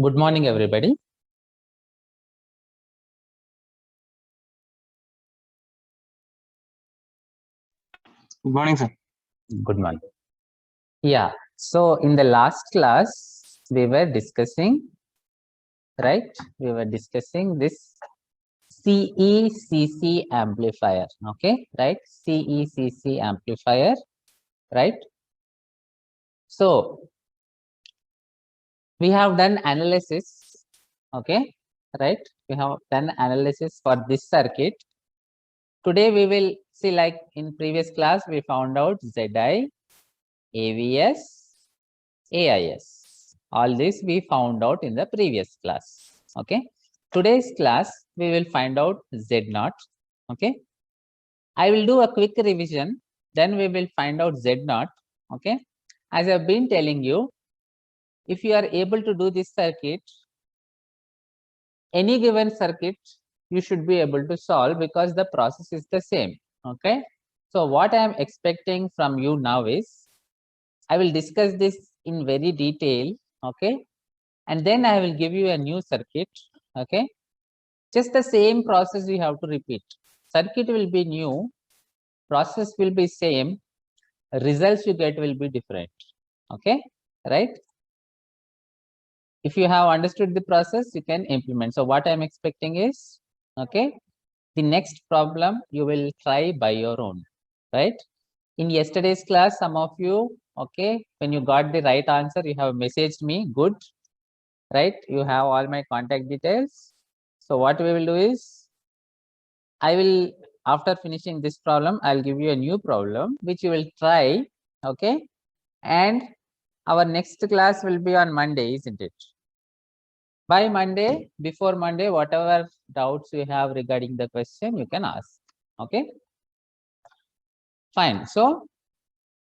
Good morning, everybody. Good morning, sir. Good morning. Yeah. So in the last class, we were discussing, right? We were discussing this CECC amplifier. Okay, right? CECC amplifier, right? So we have done analysis. Okay, right? We have done analysis for this circuit. Today we will see, like in previous class, we found out ZI, AVS, AIS. All this we found out in the previous class. Okay. Today's class, we will find out Z0. Okay. I will do a quick revision. Then we will find out Z0. Okay. As I've been telling you, if you are able to do this circuit, any given circuit, you should be able to solve because the process is the same. Okay. So what I am expecting from you now is, I will discuss this in very detail. Okay. And then I will give you a new circuit. Okay, just the same process you have to repeat. Circuit will be new, process will be same, results you get will be different. Okay, right? If you have understood the process, you can implement. So what I'm expecting is, okay, the next problem you will try by your own, right? In yesterday's class, some of you, okay, when you got the right answer, you have messaged me, good, right? You have all my contact details. So what we will do is, I will, after finishing this problem, I'll give you a new problem which you will try. Okay, and our next class will be on Monday, isn't it? By Monday, before Monday, whatever doubts you have regarding the question, you can ask. Okay, fine. So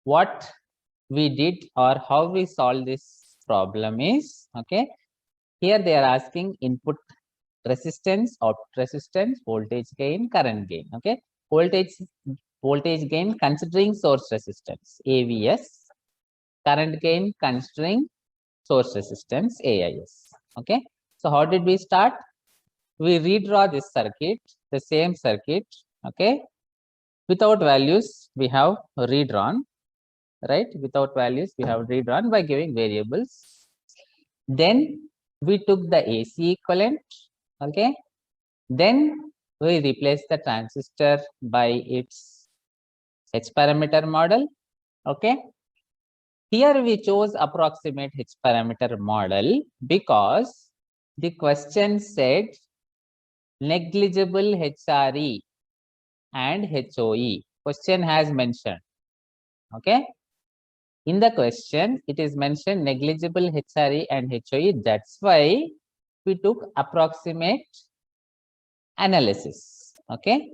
what we did or how we solve this problem is, okay, here they are asking input resistance, output resistance, voltage gain, current gain. Okay, voltage gain considering source resistance, AVS, current gain considering source resistance, AIS. Okay, so how did we start? We redraw this circuit, the same circuit. Okay, without values we have redrawn, right? Without values we have redrawn by giving variables. Then we took the AC equivalent. Okay, then we replace the transistor by its H parameter model. Okay, here we chose approximate H parameter model because the question said negligible HRE and HOE. Question has mentioned. Okay, in the question it is mentioned negligible HRE and HOE. That's why we took approximate analysis. Okay,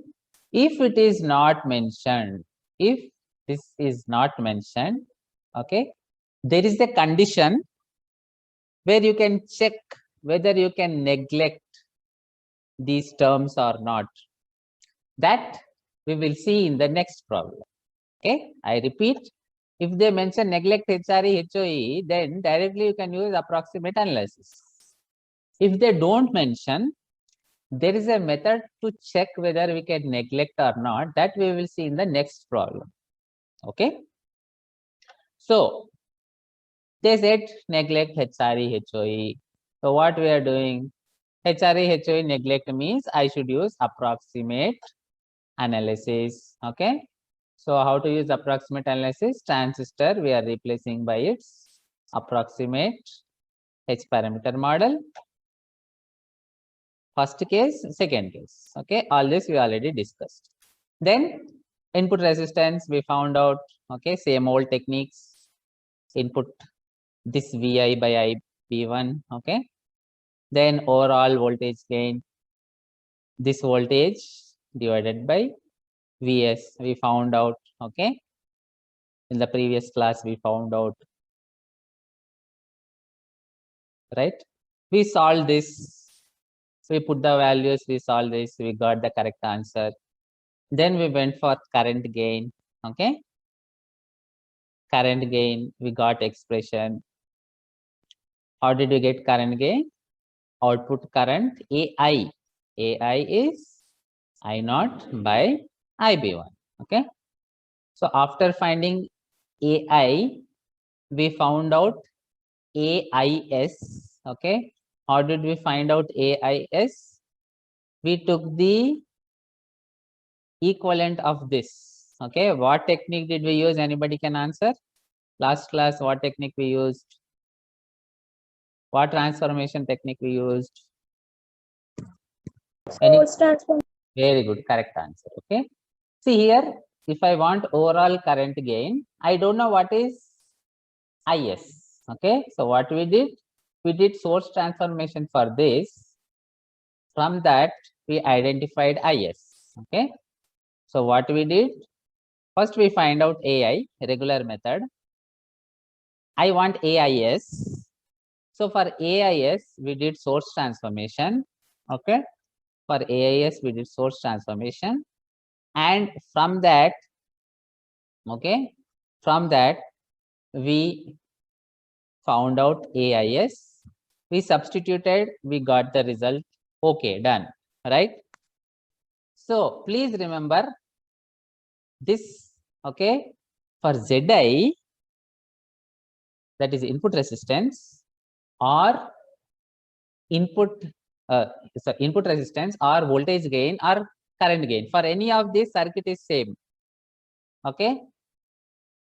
if it is not mentioned, if this is not mentioned, okay, there is a condition where you can check whether you can neglect these terms or not. That we will see in the next problem. Okay, I repeat, if they mention neglect HRE, HOE, then directly you can use approximate analysis. If they don't mention, there is a method to check whether we can neglect or not. That we will see in the next problem. Okay, so they said neglect HRE, HOE. So what we are doing? HRE, HOE neglect means I should use approximate analysis. Okay, so how to use approximate analysis? Transistor we are replacing by its approximate H parameter model. First case, second case. Okay, all this we already discussed. Then input resistance we found out. Okay, same old techniques. Input this VI by IP1. Okay, then overall voltage gain, this voltage divided by Vs we found out. Okay, in the previous class we found out, right? We solved this, we put the values, we solved this, we got the correct answer. Then we went for current gain. Okay, current gain we got expression How did you get current gain? Output current AI. AI is I naught by IB1. Okay. So after finding AI, we found out AIS. Okay. How did we find out AIS? We took the equivalent of this. Okay. What technique did we use? Anybody can answer? Last class, what technique we used? What transformation technique we used? Source transform. Very good, correct answer. Okay. See here, if I want overall current gain, I don't know what is IS. Okay. So what we did source transformation for this. From that, we identified IS. Okay. So what we did? First, we find out AI, regular method. I want AIS. So for AIS, we did source transformation. Okay. For AIS, we did source transformation. And from that, okay, from that, we found out AIS. We substituted, we got the result. Okay, done. Right. So please remember this. Okay. For ZI, that is input resistance, or input resistance, or voltage gain, or current gain. For any of these, circuit is same. Okay.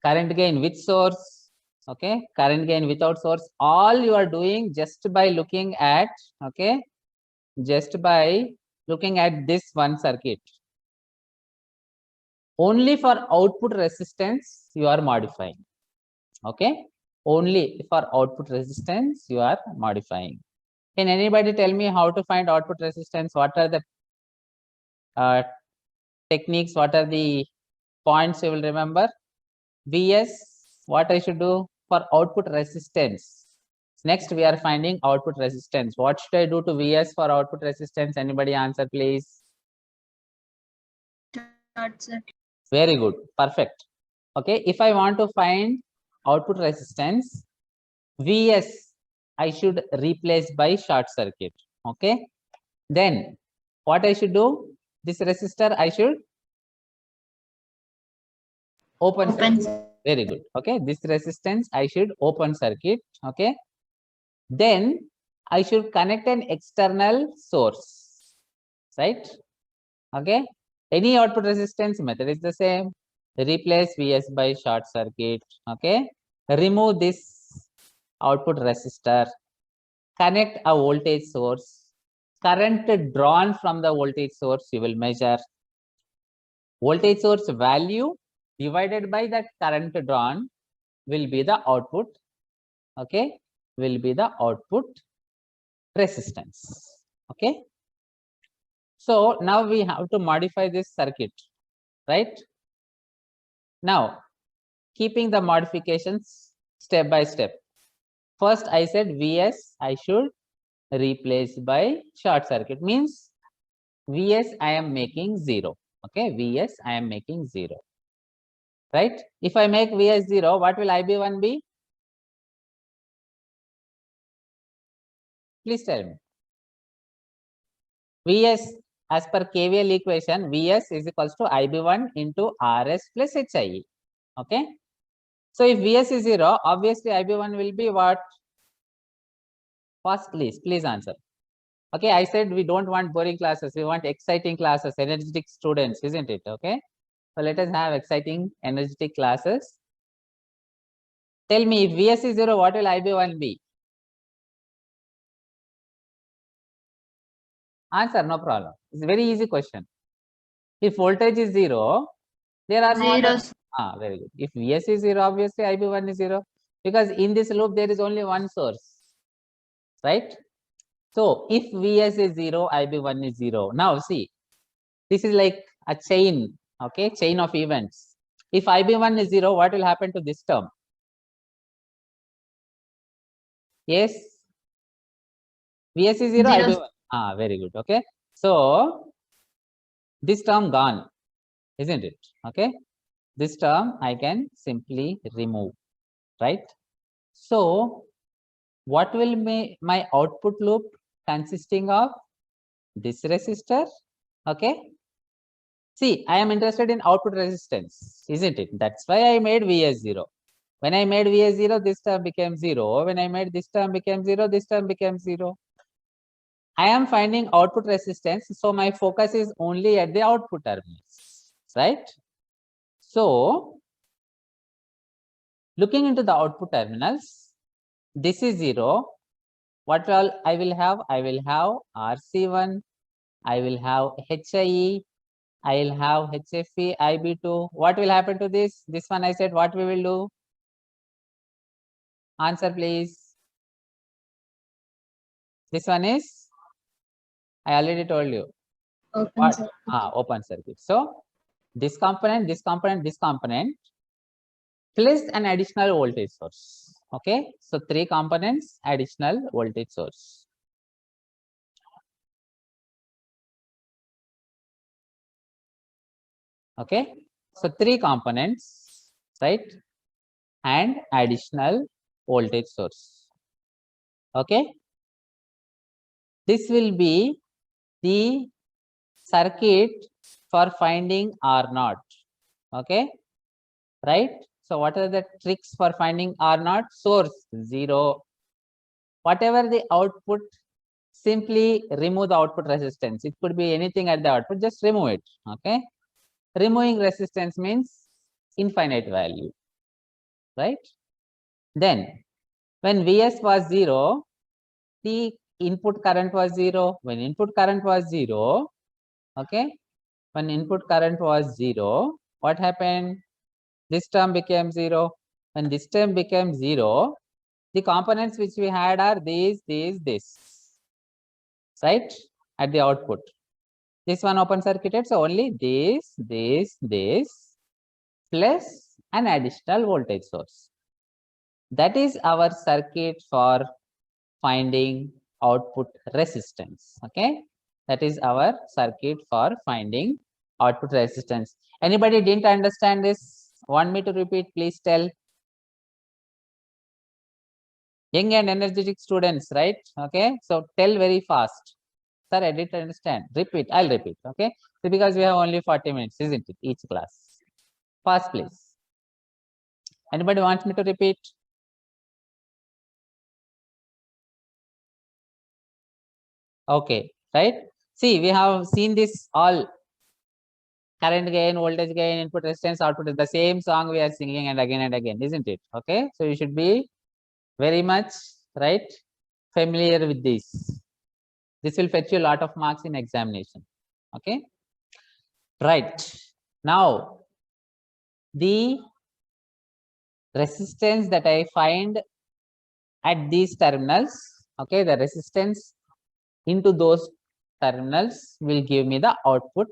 Current gain with source. Okay. Current gain without source. All you are doing just by looking at, okay, just by looking at this one circuit. Only for output resistance you are modifying. Okay. Only for output resistance you are modifying. Can anybody tell me how to find output resistance? What are the techniques? What are the points you will remember? Vs, what I should do for output resistance? Next, we are finding output resistance. What should I do to Vs for output resistance? Anybody answer, please? Very good. Perfect. Okay. If I want to find output resistance, Vs, I should replace by short circuit. Okay. Then what I should do? This resistor I should open circuit. Very good. Okay. This resistance I should open circuit. Okay. Then I should connect an external source. Right. Okay. Any output resistance method is the same. Replace Vs by short circuit. Okay. Remove this output resistor. Connect a voltage source. Current drawn from the voltage source you will measure. Voltage source value divided by that current drawn will be the output. Okay. Will be the output resistance. Okay. So now we have to modify this circuit, right? Now, keeping the modifications step by step. First, I said Vs I should replace by short circuit, means Vs I am making 0. Okay, Vs I am making 0. Right? If I make Vs 0, what will IB1 be? Please tell me. Vs, as per KVL equation, Vs is equals to IB1 into Rs plus HIE. Okay. So if Vs is 0, obviously IB1 will be what? First, please answer. Okay, I said we don't want boring classes. We want exciting classes, energetic students, isn't it? Okay. So let us have exciting, energetic classes. Tell me, if Vs is 0, what will IB1 be? Answer, no problem. It's a very easy question. If voltage is 0, there are no other. Very good. If Vs is 0, obviously IB1 is 0. Because in this loop, there is only one source. Right? So if Vs is 0, IB1 is 0. Now see, this is like a chain, okay, chain of events. If IB1 is 0, what will happen to this term? Yes. Vs is 0, IB1. Very good. Okay. So this term gone, isn't it? Okay. This term I can simply remove, right? So what will be my output loop consisting of? This resistor, okay. See, I am interested in output resistance, isn't it? That's why I made Vs0. When I made Vs0, this term became 0. When I made this term became 0, this term became 0. I am finding output resistance, so my focus is only at the output terminals, right? So, looking into the output terminals, this is 0. What all I will have? I will have RC1, I will have HIE, I will have HFE, IB2. What will happen to this? This one I said, what we will do? Answer, please. This one is, I already told you. Open What? circuit. Open circuit. So, this component, this component, this component, plus an additional voltage source. Okay. So, 3 components, additional voltage source. Okay. So, 3 components, right? And additional voltage source. Okay. This will be the circuit for finding R0. Okay. Right. So, what are the tricks for finding R0? Source 0. Whatever the output, simply remove the output resistance. It could be anything at the output, just remove it. Okay. Removing resistance means infinite value, right? Then, when Vs was 0, the input current was 0. When input current was 0, okay, when input current was 0, what happened? This term became 0. When this term became 0, the components which we had are this, right? At the output. This one open circuited, so only this, plus an additional voltage source. That is our circuit for finding output resistance. Okay, that is our circuit for finding output resistance. Anybody didn't understand this? Want me to repeat? Please tell. Young and energetic students, right? Okay, so tell very fast. Sir, I didn't understand. Repeat. I'll repeat. Okay, so because we have only 40 minutes, isn't it? Each class. Fast, please. Anybody wants me to repeat? Okay, right? See, we have seen this all current gain, voltage gain, input resistance, output is the same song we are singing and again, isn't it? Okay, so you should be very much, right, familiar with this. This will fetch you a lot of marks in examination. Okay, right. Now, the resistance that I find at these terminals, okay, the resistance into those terminals will give me the output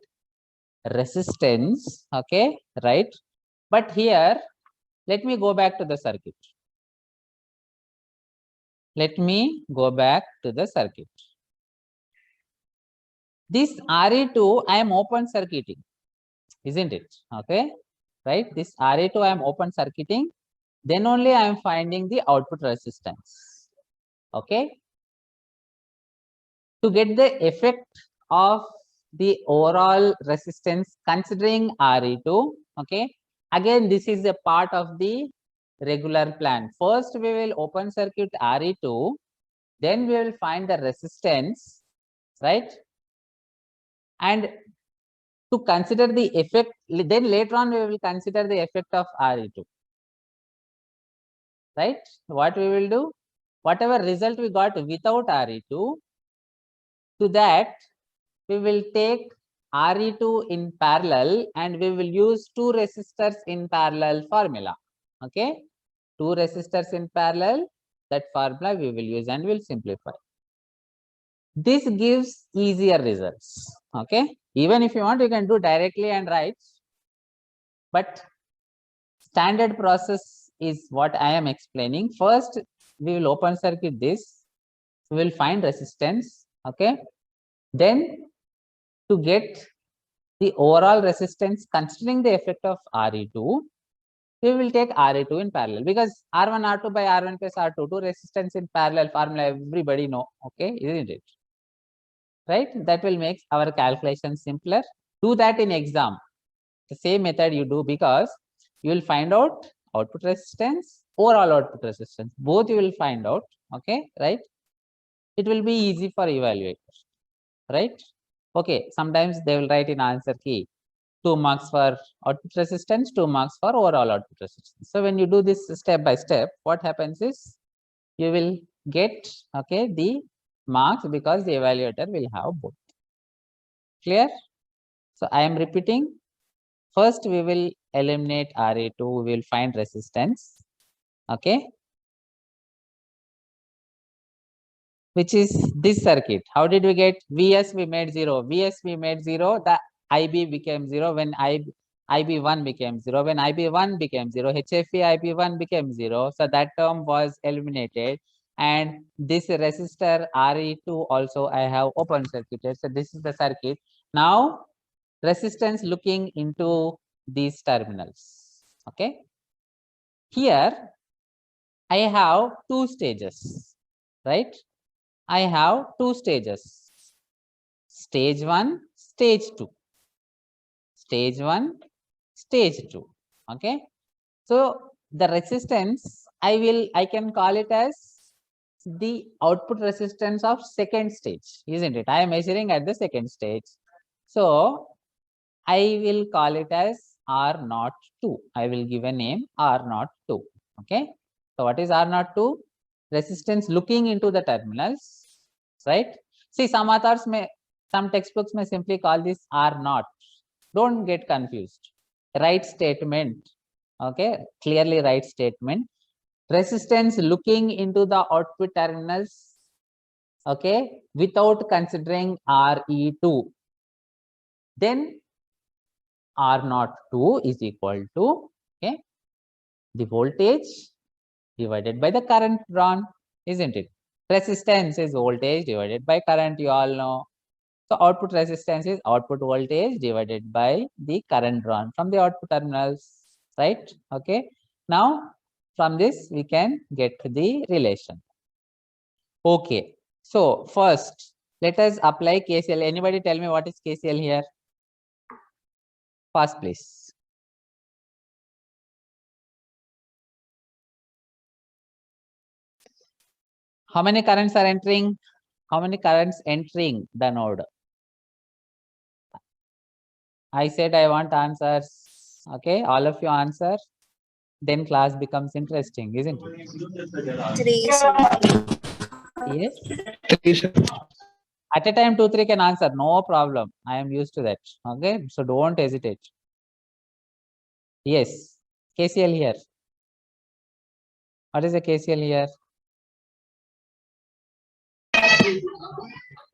resistance. Okay, right? But here, let me go back to the circuit. Let me go back to the circuit. This RE2, I am open circuiting, isn't it? Okay, right? This RE2, I am open circuiting. Then only I am finding the output resistance. Okay. To get the effect of the overall resistance considering RE2, okay. Again, this is a part of the regular plan. First, we will open circuit RE2, then we will find the resistance, right? And to consider the effect, then later on we will consider the effect of RE2, right? What we will do, whatever result we got without RE2, to that we will take RE2 in parallel and we will use 2 resistors in parallel formula. Okay, 2 resistors in parallel, that formula we will use and will simplify. This gives easier results. Okay, even if you want, you can do directly and write, but standard process is what I am explaining. First, we will open circuit this, we will find resistance. Okay, then to get the overall resistance considering the effect of RE2, we will take RA2 in parallel, because R1 R2 by R1 plus R2, two resistance in parallel formula everybody know, okay, isn't it? Right? That will make our calculation simpler. Do that in exam. The same method you do, because you will find out output resistance, overall output resistance, both you will find out, okay, right? It will be easy for evaluator, right? Okay, sometimes they will write in answer key 2 marks for output resistance, 2 marks for overall output resistance. So when you do this step by step, what happens is you will get, okay, the marks, because the evaluator will have both. Clear? So I am repeating. First, we will eliminate RA2, we will find resistance, okay, which is this circuit. How did we get Vs? We made 0. Vs we made 0. The IB became 0 when IB1 became 0. When IB1 became 0, HFE IB1 became 0. So that term was eliminated. And this resistor RE2 also I have open circuited. So this is the circuit. Now resistance looking into these terminals. Okay. Here I have two stages, right? I have two stages. Stage 1, stage 2. Stage 1, stage 2. Okay. So the resistance I can call it as the output resistance of second stage, isn't it? I am measuring at the second stage. So I will call it as R02. I will give a name R02. Okay. So what is R02? Resistance looking into the terminals, right? See, some authors may, some textbooks may simply call this R0. Don't get confused. Right statement. Okay. Clearly right statement. Resistance looking into the output terminals, okay, without considering RE2. Then R02 is equal to, okay, the voltage divided by the current drawn, isn't it? Resistance is voltage divided by current, you all know. So output resistance is output voltage divided by the current drawn from the output terminals, right? Okay. Now from this we can get the relation. Okay. So first let us apply KCL. Anybody tell me what is KCL here? Fast, please. How many currents are entering? How many currents entering the node? I said I want answers. Okay, all of you answer. Then class becomes interesting, isn't it? 3, sir. Yes. 3, sir. At a time, 2, 3 can answer. No problem. I am used to that. Okay, so don't hesitate. Yes. KCL here. What is the KCL here?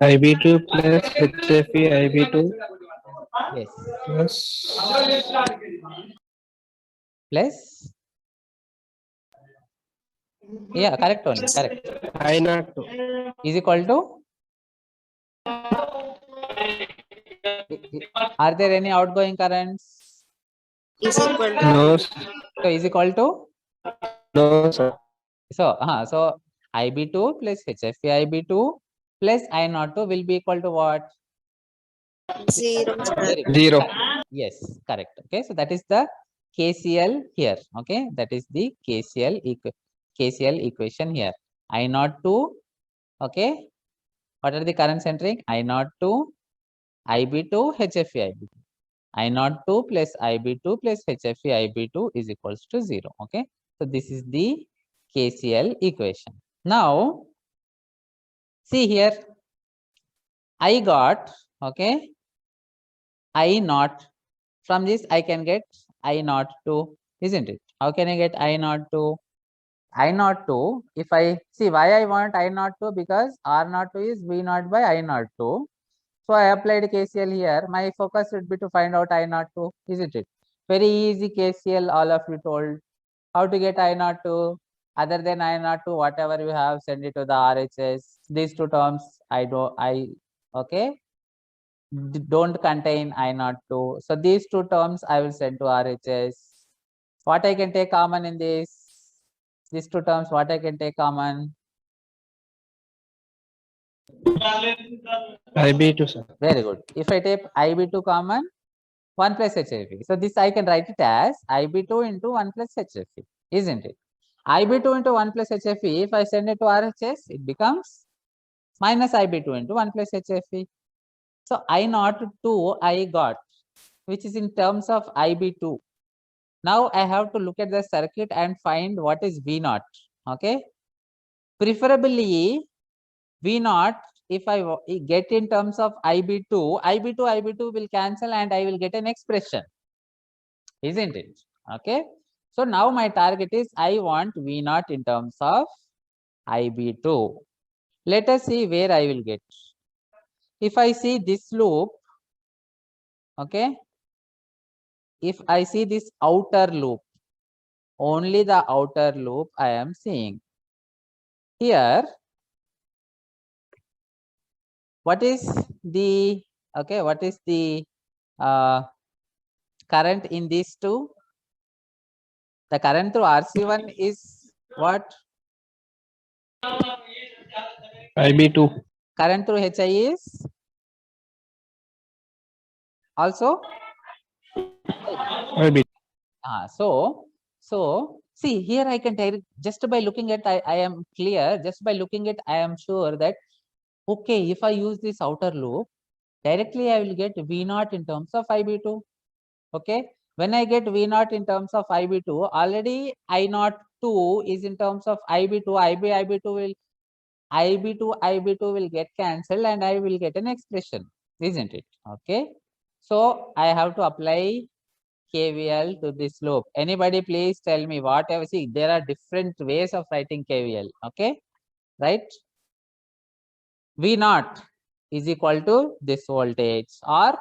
IB2 plus HFE IB2 Yes. plus Plus. Yeah, correct only. Correct. I02 Is equal to. Are there any outgoing currents? Is equal to no, sir. So is equal to. No, sir. So IB2 plus HFE IB2 plus I02 will be equal to what? 0. Very good. 0. Yes, correct. Okay, so that is the KCL here. Okay, that is the KCL equation here. I02. Okay, what are the currents entering? I02, IB2, HFE IB2. I02 plus IB2 plus HFE IB2 is equals to 0. Okay, so this is the KCL equation. Now, see here, I got, okay, I0. From this, I can get I02, isn't it? How can I get I02? I02, if I see why I want I02, because R02 is V0 by I02. So I applied KCL here. My focus would be to find out I02, isn't it? Very easy KCL, all of you told. How to get I02? Other than I02, whatever you have, send it to the RHS. These two terms, okay, don't contain I02. So these two terms I will send to RHS. What I can take common in this? These two terms, what I can take common? IB2, sir. Very good. If I take IB2 common, 1 plus HIV. So this I can write it as IB2 into 1 plus HIV, isn't it? IB2 into 1 plus HIV, if I send it to RHS, it becomes minus IB2 into 1 plus HIV. So I naught 2 I got, which is in terms of IB2. Now I have to look at the circuit and find what is V naught. Okay. Preferably V naught, if I get in terms of IB2 will cancel and I will get an expression, isn't it? Okay. So now my target is I want V naught in terms of IB2. Let us see where I will get. If I see this loop, okay, if I see this outer loop, only the outer loop I am seeing. Here, what is the, okay, what is the current in these two? The current through RC1 is what? IB2. Current through HI is also? IB. So see here I can tell just by looking at I am clear, just by looking at I am sure that okay, if I use this outer loop, directly I will get V naught in terms of IB2. Okay, when I get V naught in terms of IB2, already I naught 2 is in terms of IB2, IB2 will get cancelled and I will get an expression, isn't it? Okay, so I have to apply KVL to this loop. Anybody please tell me whatever. See, there are different ways of writing KVL. Okay, right? V naught is equal to this voltage, or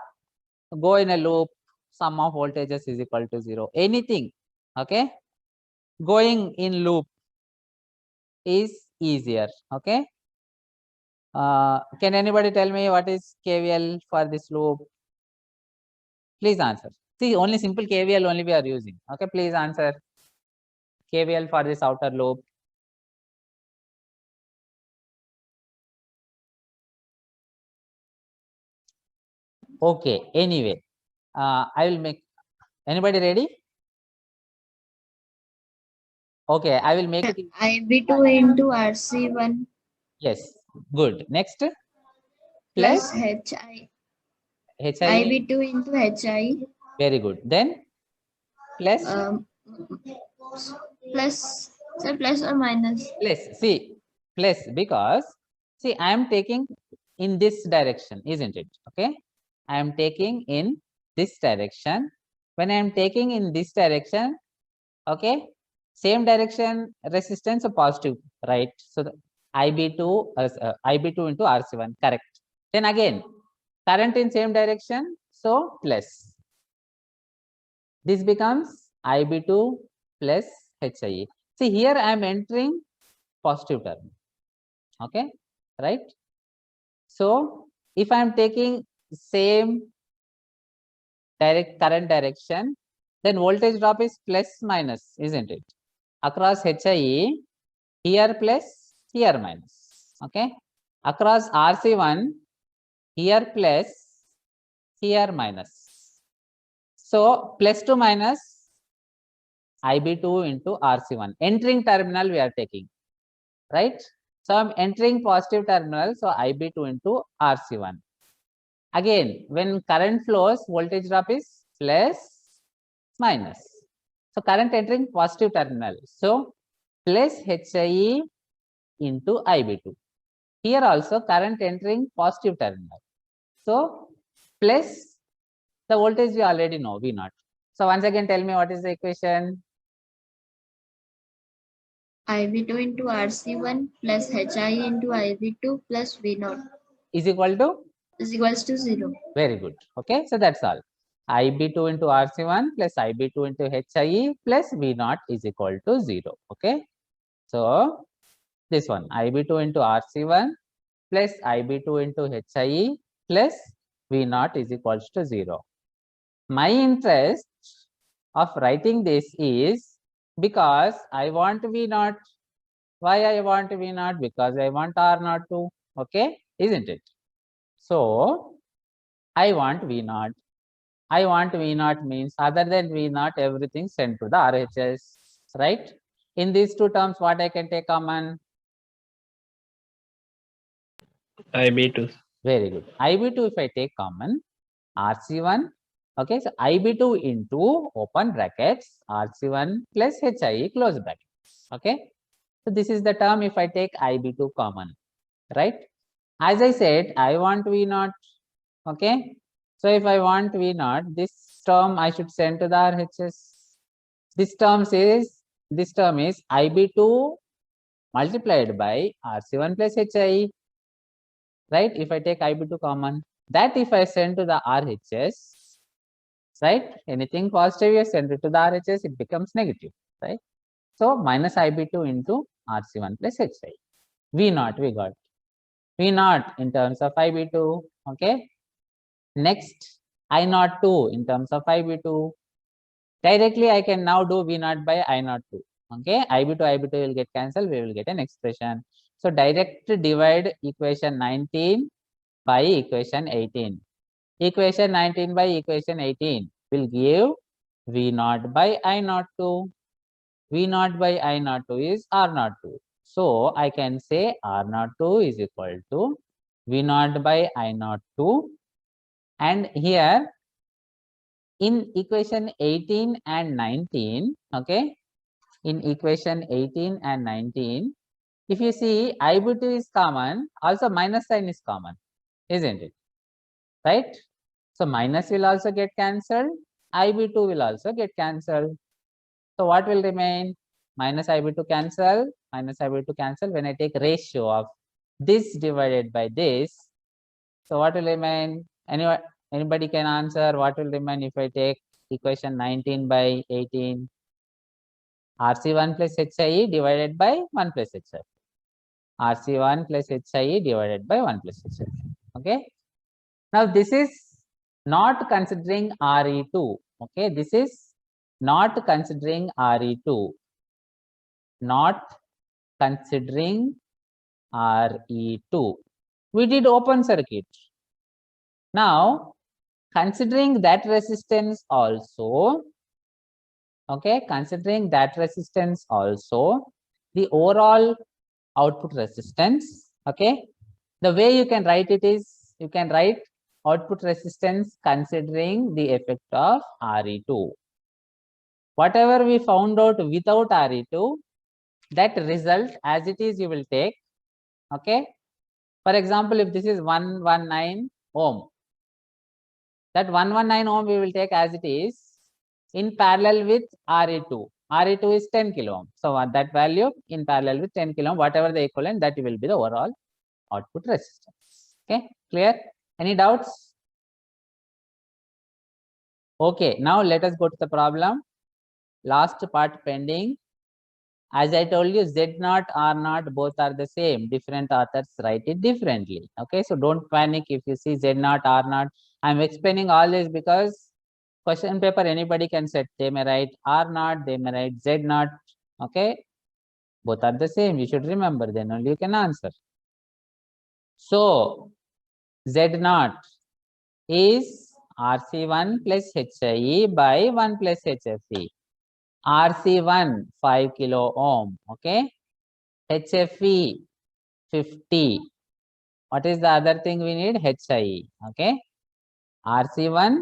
go in a loop, sum of voltages is equal to 0. Anything, okay? Going in loop is easier, okay? Can anybody tell me what is KVL for this loop? Please answer. See, only simple KVL only we are using. Okay, please answer. KVL for this outer loop. Okay, anyway, I will make, anybody ready? Okay, I will make it. IB2 into RC1 Yes, good. Next, plus plus HI. HI. IB2 into HI. Very good. Then plus Plus, so plus or minus? plus. See, plus, because see, I am taking in this direction, isn't it? Okay, I am taking in this direction. When I am taking in this direction, okay, same direction resistance a positive, right? So the IB2 IB2 into RC1, correct. Then again, current in same direction, so plus. This becomes IB2 plus HIE. See, here I am entering positive term. Okay, right? So if I am taking same current direction, then voltage drop is plus minus, isn't it? Across HIE, here plus, here minus. Okay, across RC1, here plus, here minus. So plus to minus, IB2 into RC1. Entering terminal we are taking, right? So I'm entering positive terminal, so IB2 into RC1. Again, when current flows, voltage drop is plus minus. So current entering positive terminal. So plus HIE into IB2. Here also current entering positive terminal. So plus the voltage we already know, V naught. So once again, tell me what is the equation? IB2 into RC1 plus HI into IB2 plus V0 Is equal to? is equals to 0. Very good. Okay, so that's all. IB2 into RC1 plus IB2 into HIE plus V0 is equal to 0. Okay, so this one IB2 into RC1 plus IB2 into HIE plus V0 is equals to 0. My interest of writing this is because I want V naught. Why I want V naught? Because I want R naught too. Okay, isn't it? So I want V naught. I want V naught means other than V naught, everything sent to the RHS, right? In these two terms, what I can take common? IB2. Very good. IB2 if I take common, RC1. Okay, so IB2 into open brackets, RC1 plus HIE close brackets. Okay, so this is the term if I take IB2 common, right? As I said, I want V naught. Okay, so if I want V naught, this term I should send to the RHS. This term is IB2 multiplied by RC1 plus HIE, right? If I take IB2 common, that if I send to the RHS, right? Anything positive you send it to the RHS, it becomes negative, right? So minus IB2 into RC1 plus HIE. V naught we got. V naught in terms of IB2, okay? Next, I naught 2 in terms of IB2. Directly, I can now do V naught by I naught 2. Okay, IB2 will get cancelled. We will get an expression. So direct divide equation 19 by equation 18. Equation 19 by equation 18 will give V naught by I naught 2. V naught by I naught 2 is R naught 2. So I can say R naught 2 is equal to V naught by I naught 2. And here in equation 18 and 19, okay, in equation 18 and 19, if you see IB2 is common, also minus sign is common, isn't it? Right? So minus will also get cancelled, IB2 will also get cancelled. So what will remain? Minus IB2 cancel, minus IB2 cancel. When I take ratio of this divided by this, so what will remain? Anybody can answer what will remain if I take equation 19 by 18? RC1 plus HIE divided by 1 plus HIE. RC1 plus HIE divided by 1 plus HIE. Okay. Now this is not considering RE2. Okay. This is not considering RE2. Not considering RE2. We did open circuit. Now, considering that resistance also, okay, considering that resistance also, the overall output resistance, okay, the way you can write it is, you can write output resistance considering the effect of RE2. Whatever we found out without RE2, that result as it is you will take, okay. For example, if this is 119 ohm, that 119 ohm we will take as it is in parallel with RE2. RE2 is 10 kilo ohm. So that value in parallel with 10 kilo ohm, whatever the equivalent, that will be the overall output resistance. Okay, clear? Any doubts? Okay, now let us go to the problem. Last part pending. As I told you, Z naught, R naught, both are the same. Different authors write it differently. Okay, so don't panic if you see Z naught, R naught. I'm explaining all this because question paper, anybody can set. They may write R naught, they may write Z naught. Okay, both are the same. You should remember, then only you can answer. So, Z naught is RC1 plus HIE by 1 plus HFE. RC1 5 kilo ohm, okay. HFE 50. What is the other thing we need? HIE, okay. RC1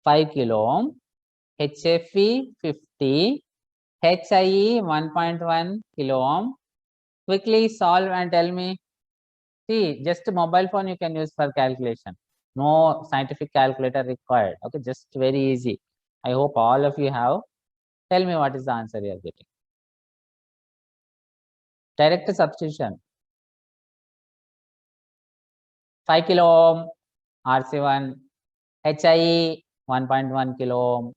5 kilo ohm, HFE 50, HIE 1.1 kilo ohm. Quickly solve and tell me. See, just a mobile phone you can use for calculation. No scientific calculator required. Okay, just very easy. I hope all of you have. Tell me what is the answer you are getting. Direct substitution. 5 kilo ohm, RC1, HIE 1.1 kilo ohm,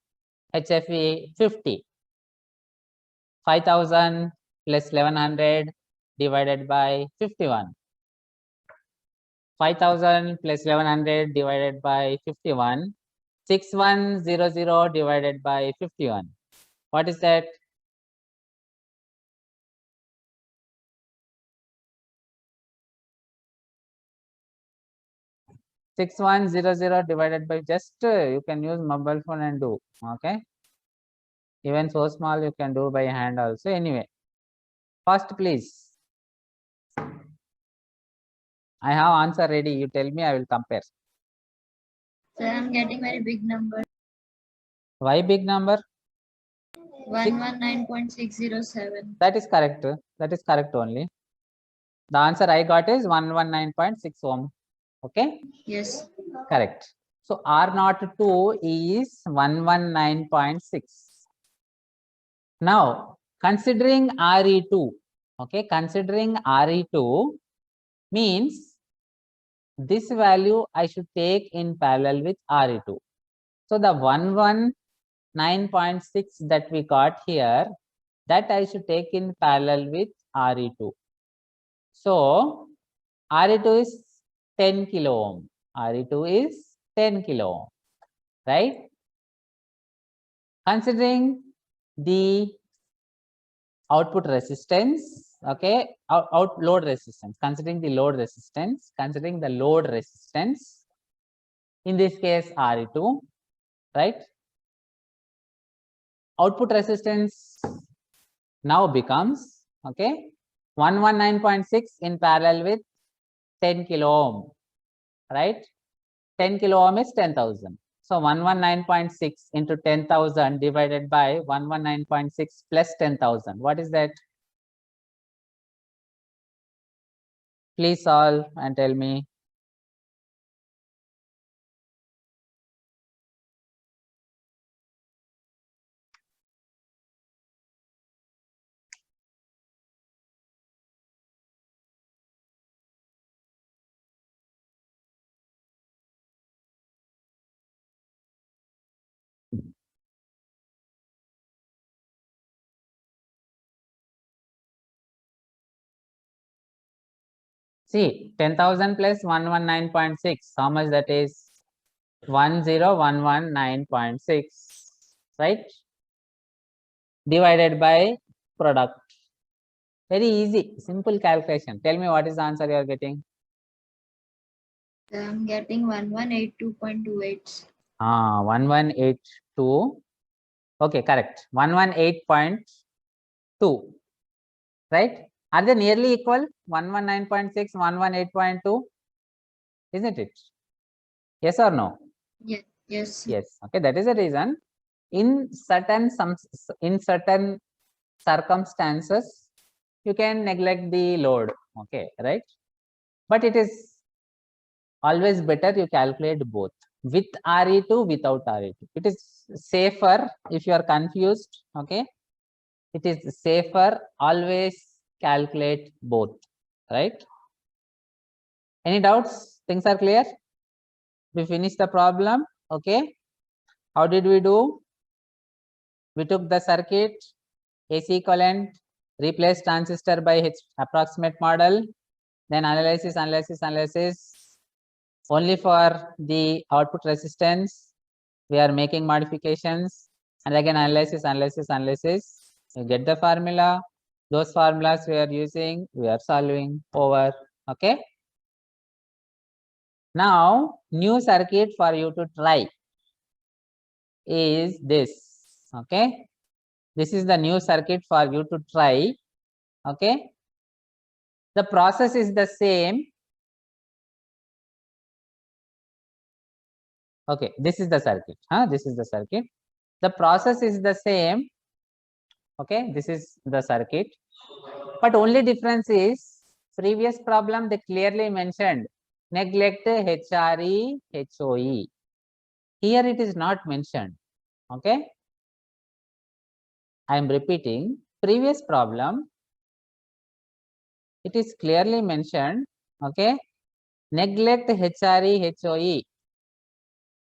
HFE 50. 5000 plus 1100 divided by 51. 5000 plus 1100 divided by 51. 6100 divided by 51. What is that? Six one zero divided by just you can use mobile phone and do. Okay. Even so small you can do by hand also. Anyway, first please. I have answer ready. You tell me, I will compare. Sir, I'm getting very big number. Why big number? 119.607. That is correct. That is correct only. The answer I got is 119.6 ohm. Okay. Yes. Correct. So R02 is 119.6. Now, considering RE2, okay, considering RE2 means this value I should take in parallel with RE2. So the 119.6 that we got here, that I should take in parallel with RE2. So RE2 is 10 kilo ohm. RE2 is 10 kilo ohm, right? Considering the output resistance, okay, out load resistance, considering the load resistance, in this case RE2, right? Output resistance now becomes, okay, 119.6 in parallel with 10 kilo ohm, right? 10 kilo ohm is 10,000. So 119.6 into 10,000 divided by 119.6 plus 10,000. What is that? Please solve and tell me. See, 10,000 plus 119.6, how much that is? 10119.6, right? Divided by product. Very easy, simple calculation. Tell me what is the answer you are getting? Sir, I'm getting 1182.28. 1182. Okay, correct. 118.2, right? Are they nearly equal? 119.6, 118.2, isn't it? Yes or no? Yes. Yes. Sir. Yes. Okay, that is the reason. In certain circumstances, you can neglect the load. Okay, right? But it is always better you calculate both with RE2, without RE2. It is safer if you are confused. Okay, it is safer, always calculate both, right? Any doubts? Things are clear? We finished the problem. Okay, how did we do? We took the circuit, AC equivalent, replaced transistor by H approximate model, then analysis. Only for the output resistance, we are making modifications, and again analysis. You get the formula. Those formulas we are using, we are solving over. Okay. Now, new circuit for you to try is this. Okay. This is the new circuit for you to try. Okay. The process is the same. Okay, this is the circuit. This is the circuit. The process is the same. Okay, this is the circuit. But only difference is previous problem they clearly mentioned neglect HRE, HOE. Here it is not mentioned. Okay. I am repeating, previous problem it is clearly mentioned. Okay. Neglect HRE, HOE.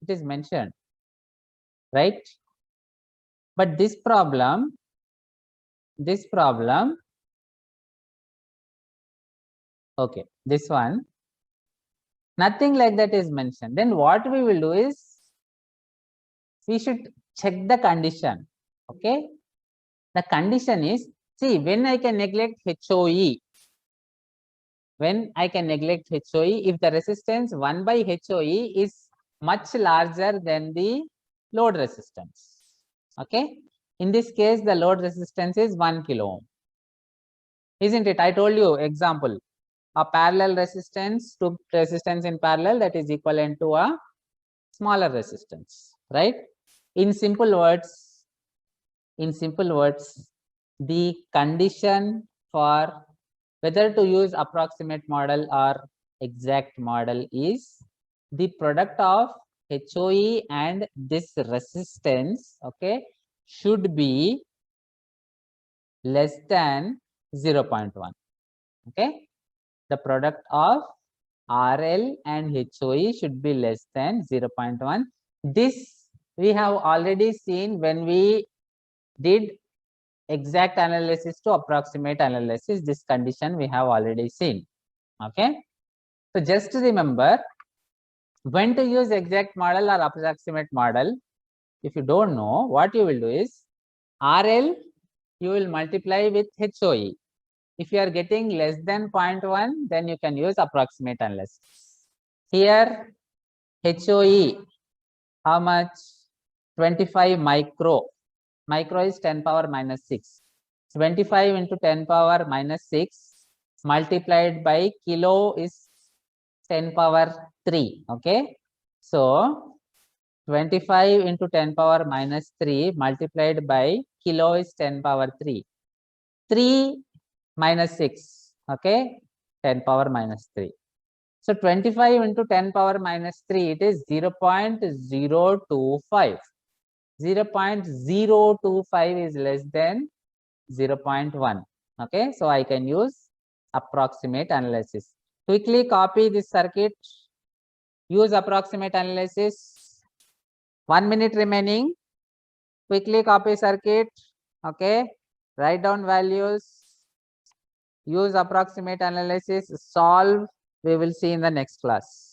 It is mentioned, right? But this problem, okay, this one, nothing like that is mentioned. Then what we will do is we should check the condition. Okay, the condition is, see, when I can neglect HOE, when I can neglect HOE, if the resistance 1 by HOE is much larger than the load resistance. Okay, in this case, the load resistance is 1 kilo ohm, isn't it? I told you example, a parallel resistance to resistance in parallel, that is equivalent to a smaller resistance, right? In simple words, the condition for whether to use approximate model or exact model is the product of HOE and this resistance, okay, should be less than 0.1. Okay, the product of RL and HOE should be less than 0.1. This we have already seen when we did exact analysis to approximate analysis. This condition we have already seen. Okay, so just remember when to use exact model or approximate model. If you don't know, what you will do is RL you will multiply with HOE. If you are getting less than 0.1, then you can use approximate analysis. Here HOE, how much? 25 micro. Micro is 10 power minus 6. 25 into 10 power minus 6 multiplied by kilo is 10 power 3. Okay, so 25 into 10 power minus 3 multiplied by kilo is 10 power 3. 3 minus 6, okay, 10 power minus 3. So 25 into 10 power minus 3, it is 0.025. 0.025 is less than 0.1. Okay, so I can use approximate analysis. Quickly copy this circuit, use approximate analysis. 1 minute remaining. Quickly copy circuit. Okay, write down values, use approximate analysis, solve. We will see in the next class.